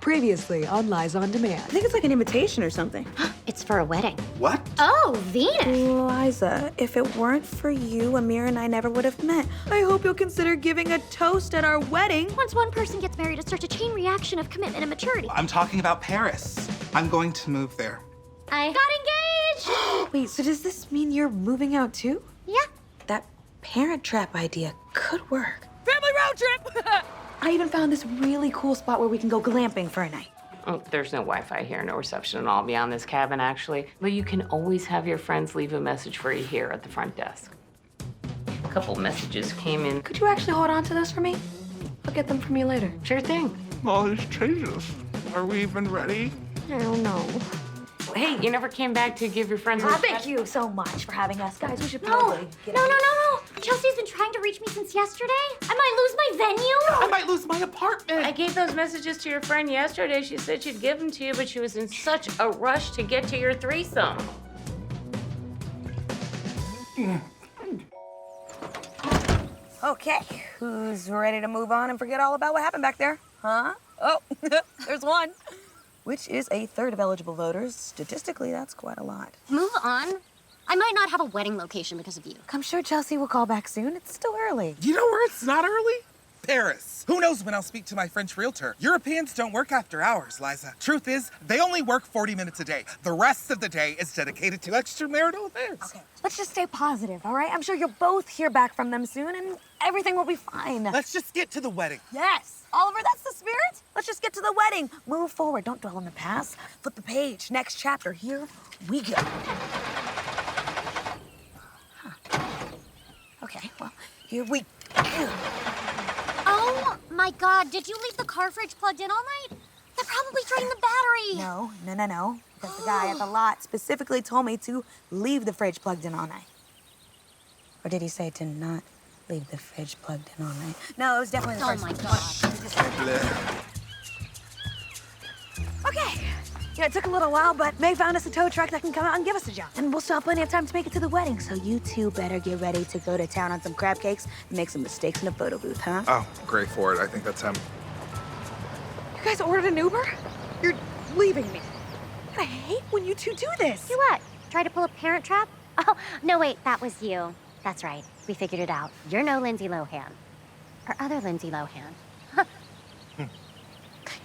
Previously on Liza on Demand. I think it's like an invitation or something. It's for a wedding. What? Oh, Venus. Liza, if it weren't for you, Amir and I never would have met. I hope you'll consider giving a toast at our wedding. Once one person gets married, it starts a chain reaction of commitment and maturity. I'm talking about Paris. I'm going to move there. I got engaged. Wait, so does this mean you're moving out too? Yeah. That parent trap idea could work. Family road trip! I even found this really cool spot where we can go glamping for a night. Oh, there's no Wi-Fi here, no reception at all beyond this cabin, actually. But you can always have your friends leave a message for you here at the front desk. A couple messages came in. Could you actually hold on to those for me? I'll get them from you later. Sure thing. All these changes. Are we even ready? I don't know. Hey, you never came back to give your friends Thank you so much for having us. Guys, we should No. probably get No. out. Chelsea's been trying to reach me since yesterday. I might lose my venue. I might lose my apartment. I gave those messages to your friend yesterday. She said she'd give them to you, but she was in such a rush to get to your threesome. Okay, who's ready to move on and forget all about what happened back there? Huh? Oh, there's one. Which is a third of eligible voters. Statistically, that's quite a lot. Move on. I might not have a wedding location because of you. I'm sure Chelsea will call back soon. It's still early. You know where it's not early? Paris. Who knows when I'll speak to my French realtor? Europeans don't work after hours, Liza. Truth is, they only work 40 minutes a day. The rest of the day is dedicated to extramarital affairs. Okay, let's just stay positive, all right? I'm sure you'll both hear back from them soon and everything will be fine. Let's just get to the wedding. Yes! Oliver, that's the spirit. Let's just get to the wedding. Move forward. Don't dwell on the past. Flip the page. Next chapter. Here we go. Okay, well, here we go. Oh my God! Did you leave the car fridge plugged in all night? That probably drained the battery. No. Because the guy at the lot specifically told me to leave the fridge plugged in all night. Or did he say to not leave the fridge plugged in all night? No, it was definitely the Oh first my one. God. Okay. Yeah, it took a little while, but May found us a tow truck that can come out and give us a jump. And we'll still have plenty of time to make it to the wedding, so you two better get ready to go to town on some crab cakes and make some mistakes in a photo booth, huh? Oh, great for it. I think that's him. You guys ordered an Uber? You're leaving me. I hate when you two do this. Do what? Try to pull a parent trap? Oh, no, wait, that was you. That's right. We figured it out. You're no Lindsay Lohan. Or other Lindsay Lohan.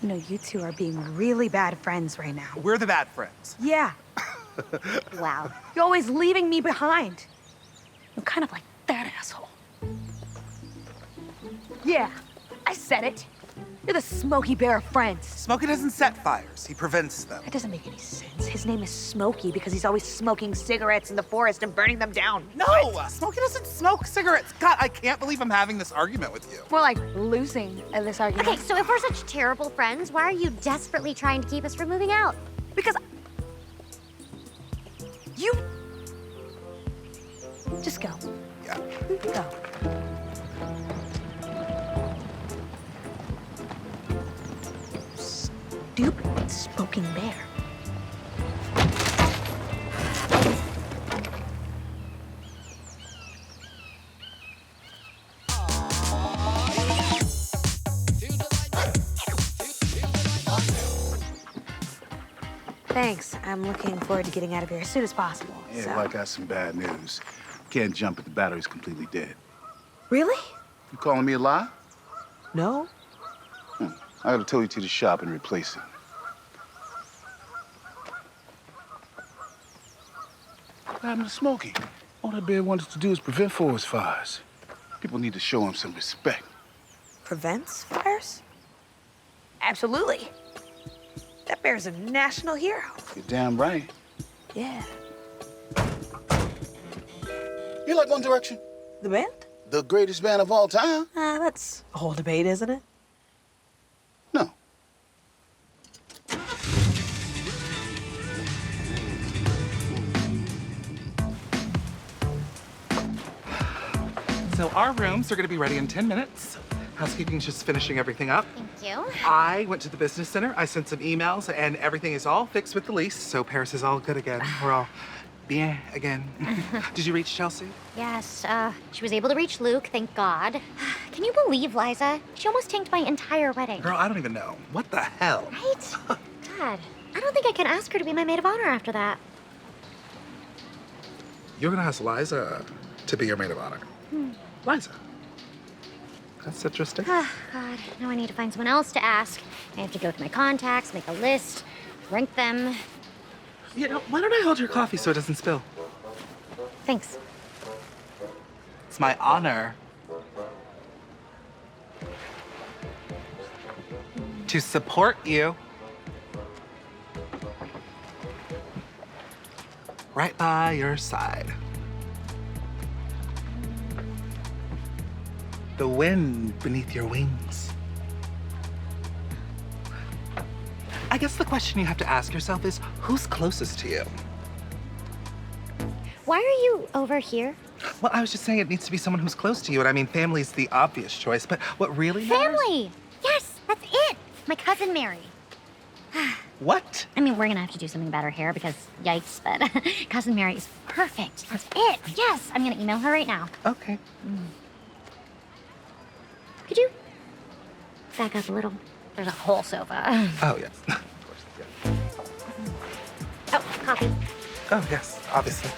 You know, you two are being really bad friends right now. We're the bad friends. Yeah. Wow. You're always leaving me behind. I'm kind of like that asshole. Yeah, I said it. You're the Smokey Bear of friends. Smokey doesn't set fires. He prevents them. That doesn't make any sense. His name is Smokey because he's always smoking cigarettes in the forest and burning them down. No! Smokey doesn't smoke cigarettes. God, I can't believe I'm having this argument with you. More like losing this argument. Okay, so if we're such terrible friends, why are you desperately trying to keep us from moving out? Because you just go. Yeah. Go. Stupid smoking bear. Thanks. I'm looking forward to getting out of here as soon as possible. Yeah, so. well, I got some bad news. Can't jump if the battery's completely dead. Really? You calling me a lie? No. I gotta tow you to the shop and replace it. What happened to Smokey? All that bear wanted to do is prevent forest fires. People need to show him some respect. Prevents fires? Absolutely. That bear's a national hero. You're damn right. Yeah. You like One Direction? The band? The greatest band of all time? That's a whole debate, isn't it? No. So our rooms are gonna be ready in 10 minutes. Housekeeping's just finishing everything up. Thank you. I went to the business center, I sent some emails, and everything is all fixed with the lease, so Paris is all good again. We're all bien again. Did you reach Chelsea? Yes, she was able to reach Luke, thank God. Can you believe, Liza? She almost tanked my entire wedding. Girl, I don't even know. What the hell? Right? God, I don't think I can ask her to be my maid of honor after that. You're gonna ask Liza to be your maid of honor. Liza. That's interesting. Oh, God, now I need to find someone else to ask. I have to go through my contacts, make a list, rank them. You know, why don't I hold your coffee so it doesn't spill? Thanks. It's my honor to support you. Right by your side. The wind beneath your wings. I guess the question you have to ask yourself is, who's closest to you? Why are you over here? Well, I was just saying it needs to be someone who's close to you, and I mean, family's the obvious choice, but what really matters? Family! Yes, that's it! My cousin Mary. What? I mean, we're gonna have to do something about her hair because, yikes, but cousin Mary is perfect. That's it. Yes, I'm gonna email her right now. Okay. Could you back up a little? There's a whole sofa. Oh, yes. Of course, yeah. Oh, coffee. Oh, yes, obviously.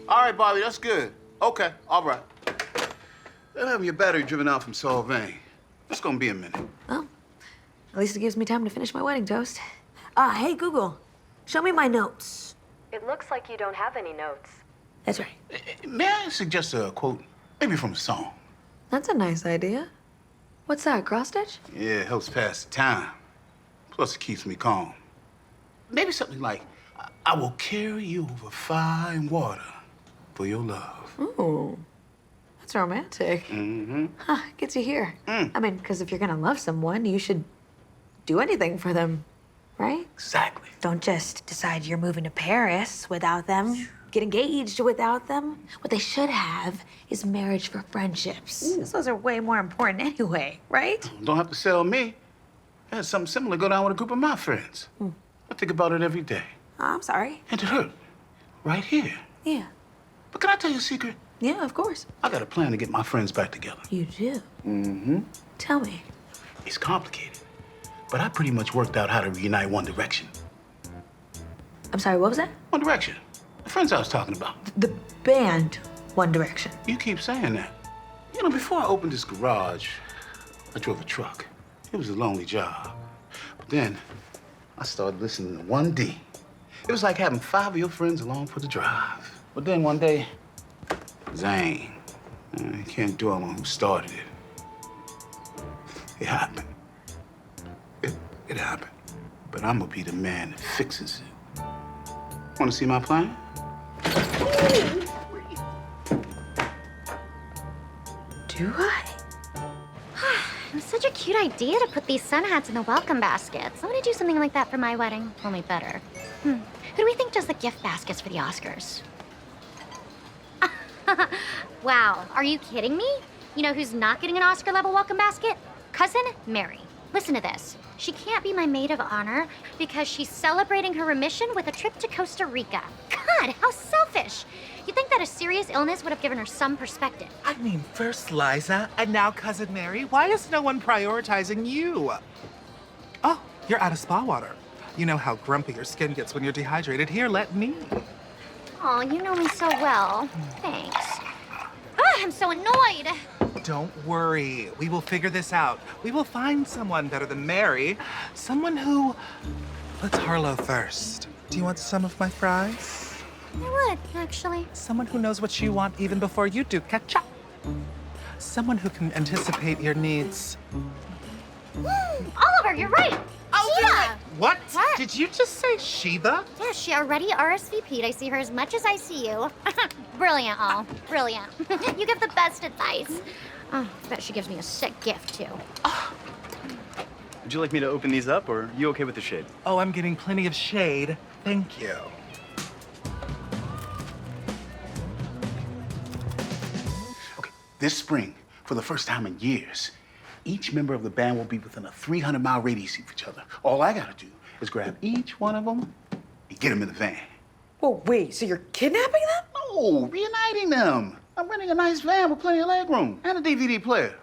All right, Bobby, that's good. Okay, all right. They're having your battery driven out from Solvang. It's gonna be a minute. Well, at least it gives me time to finish my wedding toast. Hey, Google, show me my notes. It looks like you don't have any notes. That's right. May I suggest a quote, maybe from a song? That's a nice idea. What's that, cross stitch? Yeah, it helps pass the time. Plus, it keeps me calm. Maybe something like, I will carry you over fire and water for your love. Ooh, that's romantic. Mm-hmm. Huh, gets you here. I mean, because if you're gonna love someone, you should do anything for them, right? Exactly. Don't just decide you're moving to Paris without them, get engaged without them. What they should have is marriage for friendships. 'Cause those are way more important anyway, right? Don't have to sell me. I had something similar go down with a group of my friends. I think about it every day. I'm sorry. And it hurt. Right here. Yeah. But can I tell you a secret? Yeah, of course. I got a plan to get my friends back together. You do? Mm-hmm. Tell me. It's complicated, but I pretty much worked out how to reunite One Direction. I'm sorry, what was that? One Direction. The friends I was talking about. The band One Direction. You keep saying that. You know, before I opened this garage, I drove a truck. It was a lonely job. But then I started listening to 1D. It was like having 5 of your friends along for the drive. But then one day, Zane, I can't dwell on who started it. It happened. It happened. But I'm gonna be the man that fixes it. Wanna see my plan? Do I? It was such a cute idea to put these sun hats in the welcome baskets. I want to do something like that for my wedding, only better. Who do we think does the gift baskets for the Oscars? Wow, are you kidding me? You know who's not getting an Oscar-level welcome basket? Cousin Mary. Listen to this. She can't be my maid of honor because she's celebrating her remission with a trip to Costa Rica. God, how selfish. You'd think that a serious illness would have given her some perspective. I mean, first Liza, and now Cousin Mary. Why is no one prioritizing you? Oh, you're out of spa water. You know how grumpy your skin gets when you're dehydrated. Here, let me. Oh, you know me so well. Thanks. Ah, I'm so annoyed. Don't worry. We will figure this out. We will find someone better than Mary. Someone who... Let's Harlow first. Do you want some of my fries? I would, actually. Someone who knows what you want even before you do. Catch up. Someone who can anticipate your needs. Oliver, you're right. Sheila. What? What? Did you just say Sheba? Yeah, she already RSVP'd. I see her as much as I see you. Brilliant, all. Brilliant. You give the best advice. Oh, I bet she gives me a sick gift, too. Would you like me to open these up, or are you okay with the shade? Oh, I'm getting plenty of shade. Thank you. Okay, this spring, for the first time in years, Each member of the band will be within a 300-mile radius of each other. All I gotta do is grab each one of them and get them in the van. Whoa, wait, so you're kidnapping them? No, reuniting them. I'm renting a nice van with plenty of leg room and a DVD player.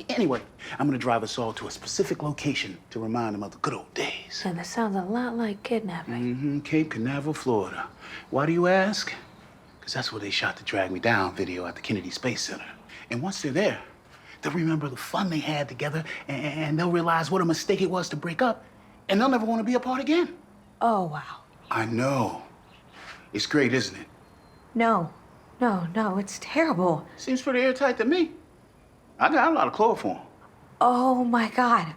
Anyway, I'm gonna drive us all to a specific location to remind them of the good old days. Yeah, that sounds a lot like kidnapping. Cape Canaveral, Florida. Why do you ask? Because that's where they shot the Drag Me Down video at the Kennedy Space Center. And once they're there, they'll remember the fun they had together, and they'll realize what a mistake it was to break up, and they'll never want to be apart again. Oh, wow. I know. It's great, isn't it? No, it's terrible. Seems pretty airtight to me. I got a lot of chloroform. Oh my God.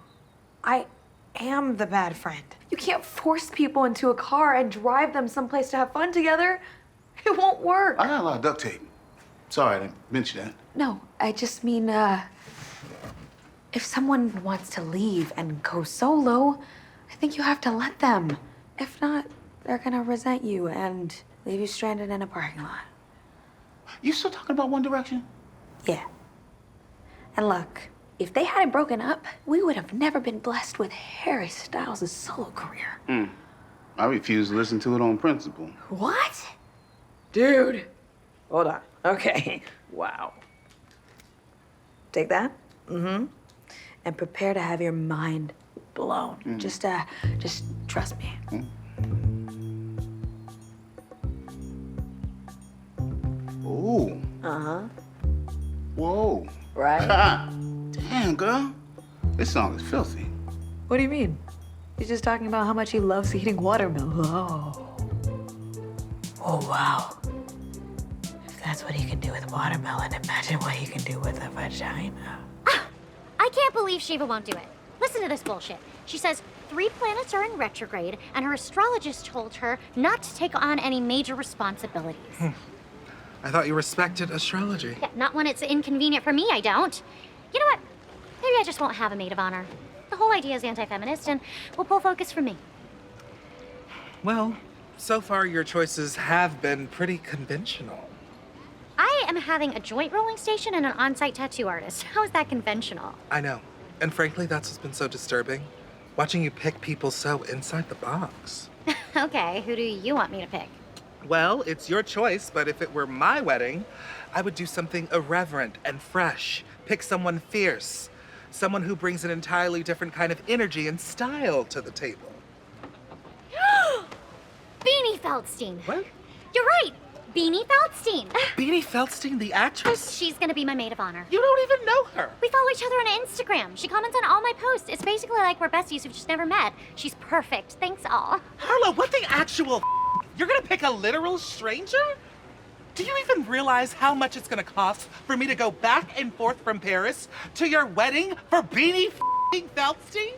I am the bad friend. You can't force people into a car and drive them someplace to have fun together. It won't work. I got a lot of duct tape. Sorry, I didn't mention that. No, I just mean, if someone wants to leave and go solo, I think you have to let them. If not, they're gonna resent you and leave you stranded in a parking lot. You still talking about One Direction? Yeah. And look, if they hadn't broken up, we would have never been blessed with Harry Styles' solo career. I refuse to listen to it on principle. What? Dude. Hold on. Okay. Wow. Take that. And prepare to have your mind blown. Just trust me. Ooh. Whoa. Right? Damn, girl. This song is filthy. What do you mean? He's just talking about how much he loves eating watermelon. Oh, wow. If that's what he can do with watermelon, imagine what he can do with a vagina. I can't believe Shiva won't do it. Listen to this bullshit. She says 3 planets are in retrograde, and her astrologist told her not to take on any major responsibilities. I thought you respected astrology. Yeah, not when it's inconvenient for me, I don't. You know what? Maybe I just won't have a maid of honor. The whole idea is anti-feminist, and will pull focus from me. Well, so far your choices have been pretty conventional. I am having a joint rolling station and an on-site tattoo artist. How is that conventional? I know. And frankly, that's what's been so disturbing. Watching you pick people so inside the box. Okay, who do you want me to pick? Well, it's your choice, but if it were my wedding, I would do something irreverent and fresh. Pick someone fierce. Someone who brings an entirely different kind of energy and style to the table. Beanie Feldstein. What? You're right. Beanie Feldstein. Beanie Feldstein, the actress? She's gonna be my maid of honor. You don't even know her. We follow each other on Instagram. She comments on all my posts. It's basically like we're besties who've just never met. She's perfect. Thanks all. Harlow, what the actual You're gonna pick a literal stranger? Do you even realize how much it's gonna cost for me to go back and forth from Paris to your wedding for Beanie Feldstein?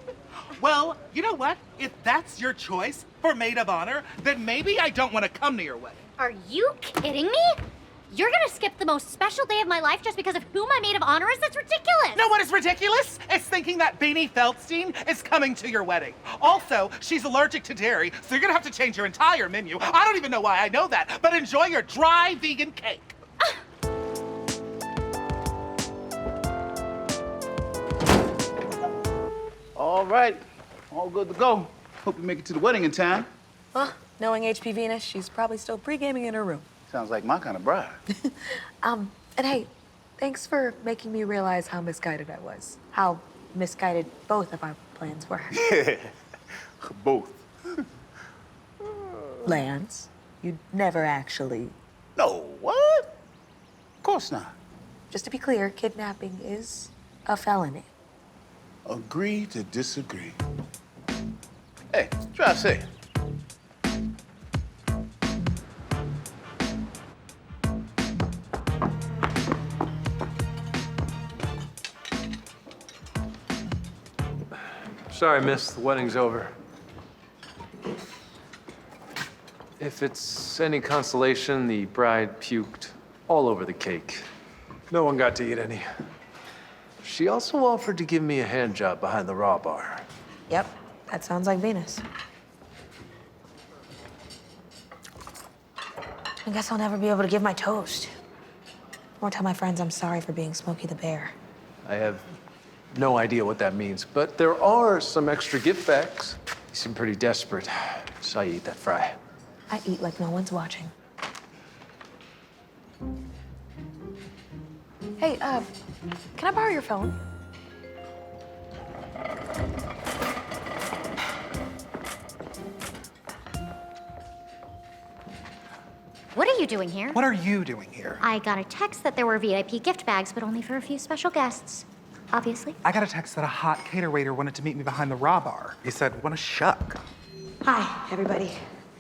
Well, you know what? If that's your choice for maid of honor, then maybe I don't want to come to your wedding. Are you kidding me? You're gonna skip the most special day of my life just because of who my maid of honor is? That's ridiculous! No, what is ridiculous? It's thinking that Beanie Feldstein is coming to your wedding. Also, she's allergic to dairy, so you're gonna have to change your entire menu. I don't even know why I know that, but enjoy your dry vegan cake. All right. All good to go. Hope you make it to the wedding in time. Well, knowing HP Venus, she's probably still pre-gaming in her room. Sounds like my kind of bride. And hey, thanks for making me realize how misguided I was. How misguided both of our plans were. Yeah, both. Lance, you'd never actually. No, what? Of course not. Just to be clear, kidnapping is a felony. Agree to disagree. Hey, drive safe. Sorry, miss, the wedding's over. If it's any consolation, the bride puked all over the cake. No one got to eat any. She also offered to give me a hand job behind the raw bar. Yep, that sounds like Venus. I guess I'll never be able to give my toast. Or tell my friends I'm sorry for being Smokey the Bear. I have no idea what that means, but there are some extra gift bags. You seem pretty desperate. Saw you eat that fry. I eat like no one's watching. Hey, can I borrow your phone? What are you doing here? What are you doing here? I got a text that there were VIP gift bags, but only for a few special guests. Obviously. I got a text that a hot cater waiter wanted to meet me behind the raw bar. He said, "What a shuck." Hi, everybody.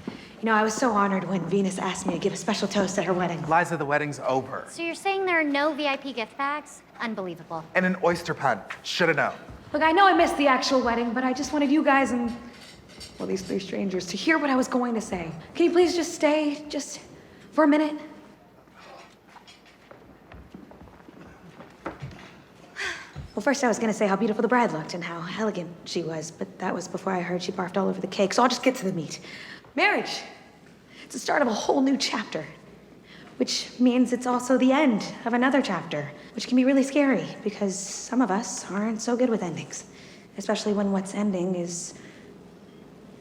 You know, I was so honored when Venus asked me to give a special toast at her wedding. Liza, the wedding's over. So you're saying there are no VIP gift bags? Unbelievable. And an oyster punch. Should've known. Look, I know I missed the actual wedding, but I just wanted you guys and, well, these three strangers to hear what I was going to say. Can you please just stay, just for a minute? Well, first I was gonna say how beautiful the bride looked and how elegant she was, but that was before I heard she barfed all over the cake, so I'll just get to the meat. Marriage. It's the start of a whole new chapter, which means it's also the end of another chapter, which can be really scary because some of us aren't so good with endings, especially when what's ending is,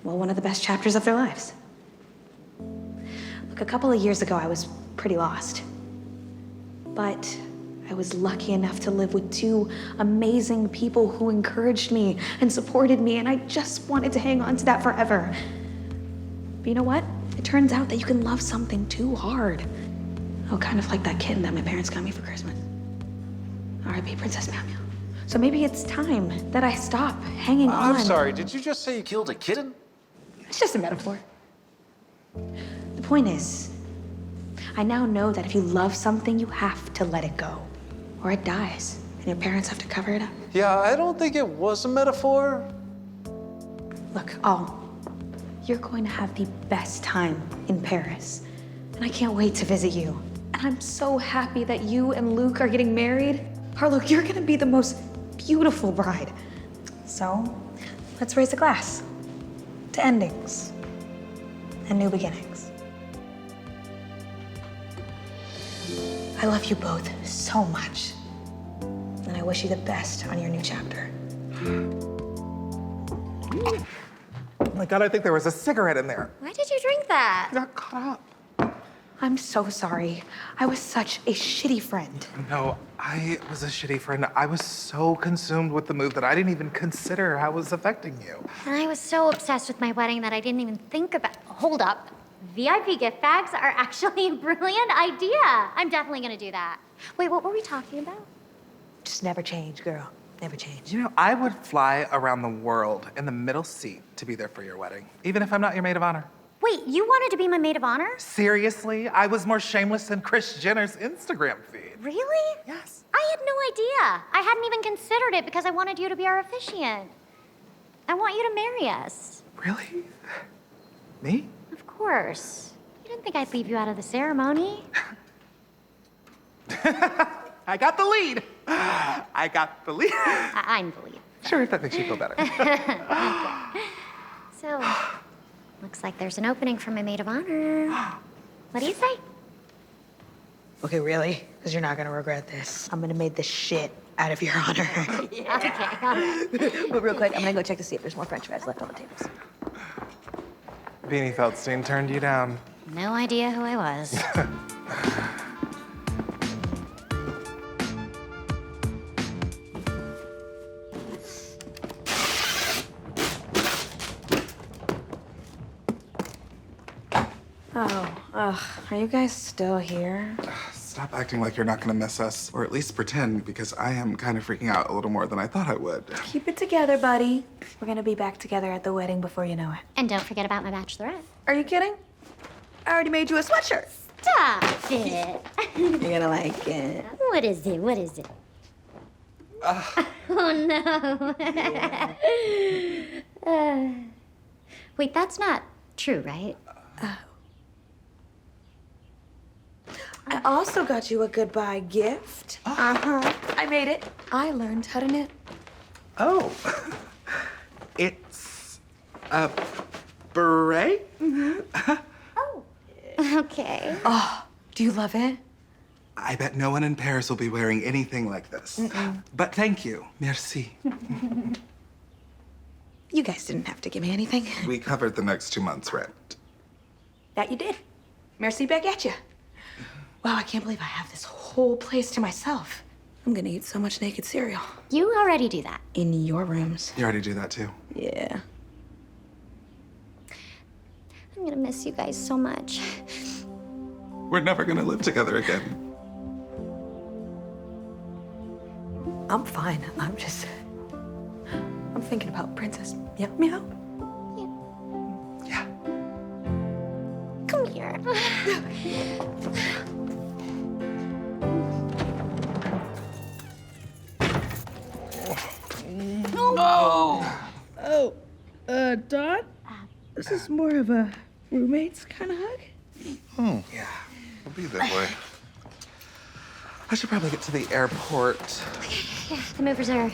well, one of the best chapters of their lives. Look, a couple of years ago, I was pretty lost, but I was lucky enough to live with two amazing people who encouraged me and supported me, and I just wanted to hang on to that forever. But you know what? It turns out that you can love something too hard. Oh, kind of like that kitten that my parents got me for Christmas. R.I.P. Princess Meow Meow. So maybe it's time that I stop hanging on. I'm sorry, did you just say you killed a kitten? It's just a metaphor. The point is, I now know that if you love something, you have to let it go, or it dies, and your parents have to cover it up. Yeah, I don't think it was a metaphor. Look, you're going to have the best time in Paris, and I can't wait to visit you. And I'm so happy that you and Luke are getting married. Harlow, you're gonna be the most beautiful bride. So, let's raise a glass to endings and new beginnings. I love you both so much, and I wish you the best on your new chapter. Oh my God, I think there was a cigarette in there. Why did you drink that? I got caught up. I'm so sorry. I was such a shitty friend. No, I was a shitty friend. I was so consumed with the move that I didn't even consider how it was affecting you. And I was so obsessed with my wedding that I didn't even think about. Hold up. VIP gift bags are actually a brilliant idea. I'm definitely gonna do that. Wait, what were we talking about? Just never change, girl. Never change. You know, I would fly around the world in the middle seat to be there for your wedding, even if I'm not your maid of honor. Wait, you wanted to be my maid of honor? Seriously? I was more shameless than Kris Jenner's Instagram feed. Really? Yes. I had no idea. I hadn't even considered it because I wanted you to be our officiant. I want you to marry us. Really? Me? Of course. You didn't think I'd leave you out of the ceremony. I got the lead. I got the lead. I'm the lead. Sure, if that makes you feel better. So, looks like there's an opening for my maid of honor. What do you say? Okay, really? Because you're not gonna regret this. I'm gonna make the shit out of your honor. Okay, all right. But real quick, I'm gonna go check to see if there's more French fries left on the tables. Beanie Feldstein turned you down. No idea who I was. Are you guys still here? Stop acting like you're not gonna miss us, or at least pretend, because I am kind of freaking out a little more than I thought I would. Keep it together, buddy. We're gonna be back together at the wedding before you know it. And don't forget about my bachelorette. Are you kidding? I already made you a sweatshirt. Stop it. You're gonna like it. What is it? What is it? Oh, no. Wait, that's not true, right? I also got you a goodbye gift. I made it. I learned how to knit. Oh. It's a beret? Oh. Okay. Oh, do you love it? I bet no one in Paris will be wearing anything like this. But thank you. Merci. You guys didn't have to give me anything. We covered the next 2 months' rent. That you did. Merci back at you. Wow, I can't believe I have this whole place to myself. I'm gonna eat so much naked cereal. You already do that. In your rooms. You already do that too. Yeah. I'm gonna miss you guys so much. We're never gonna live together again. I'm fine. I'm thinking about Princess Meow. Yeah. Come here. Dawn? This is more of a roommates kind of hug? Yeah, it'll be that way. I should probably get to the airport. Yeah, the movers are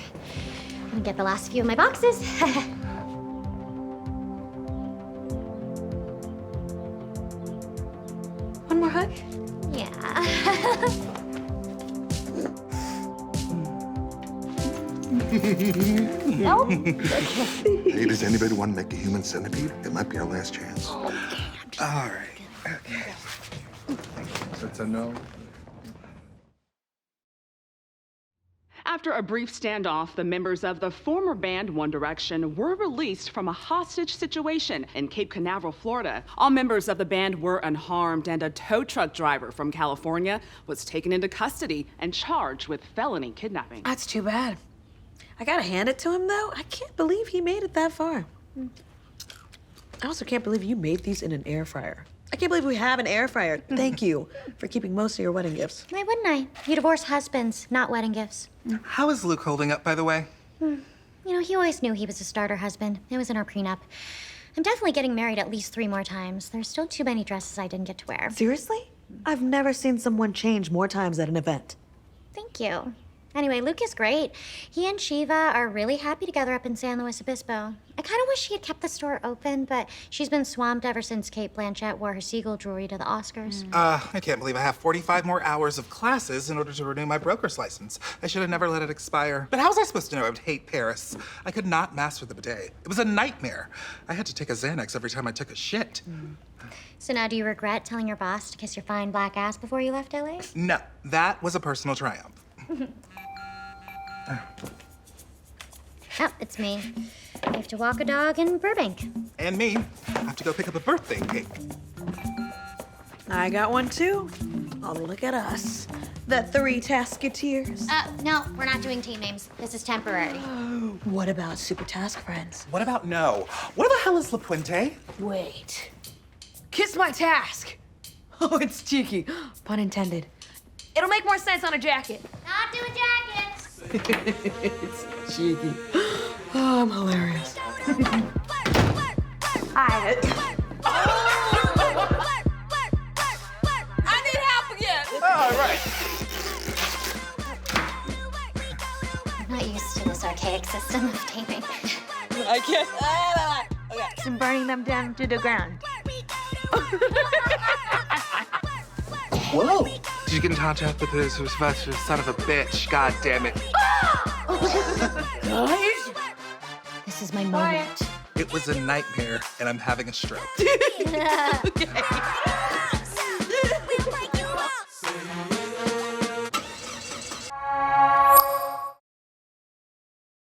gonna get the last few of my boxes. One more hug? Yeah. Nope. Hey, does anybody want to make a human centipede? It might be our last chance. All right. Okay. That's a no. After a brief standoff, the members of the former band One Direction were released from a hostage situation in Cape Canaveral, Florida. All members of the band were unharmed, and a tow truck driver from California was taken into custody and charged with felony kidnapping. That's too bad. I gotta hand it to him, though. I can't believe he made it that far. I also can't believe you made these in an air fryer. I can't believe we have an air fryer. Thank you for keeping most of your wedding gifts. Why wouldn't I? You divorce husbands, not wedding gifts. How is Luke holding up, by the way? You know, he always knew he was a starter husband. It was in our prenup. I'm definitely getting married at least 3 more times. There's still too many dresses I didn't get to wear. Seriously? I've never seen someone change more times at an event. Thank you. Anyway, Luke is great. He and Shiva are really happy together up in San Luis Obispo. I kind of wish she had kept the store open, but she's been swamped ever since Kate Blanchett wore her seagull jewelry to the Oscars. I can't believe I have 45 more hours of classes in order to renew my broker's license. I should have never let it expire. But how was I supposed to know I would hate Paris? I could not master the bidet. It was a nightmare. I had to take a Xanax every time I took a shit. So now do you regret telling your boss to kiss your fine black ass before you left LA? No, that was a personal triumph. Oh, it's me. I have to walk a dog in Burbank. And me. I have to go pick up a birthday cake. I got one, too. Oh, look at us. The 3 Tasketeers. No, we're not doing team names. This is temporary. What about Super Task Friends? What about no? What the hell is La Puente? Wait. Kiss my task. Oh, it's cheeky. Pun intended. It'll make more sense on a jacket. Not doing jackets! It's cheeky. Oh, I'm hilarious. I need help again. All right. I'm not used to this archaic system of taping. I can't. Okay. I'm burning them down to the ground. Whoa. Did you get in contact with this son of a bitch? God damn it. Guys? This is my moment. It was a nightmare, and I'm having a stroke. Okay.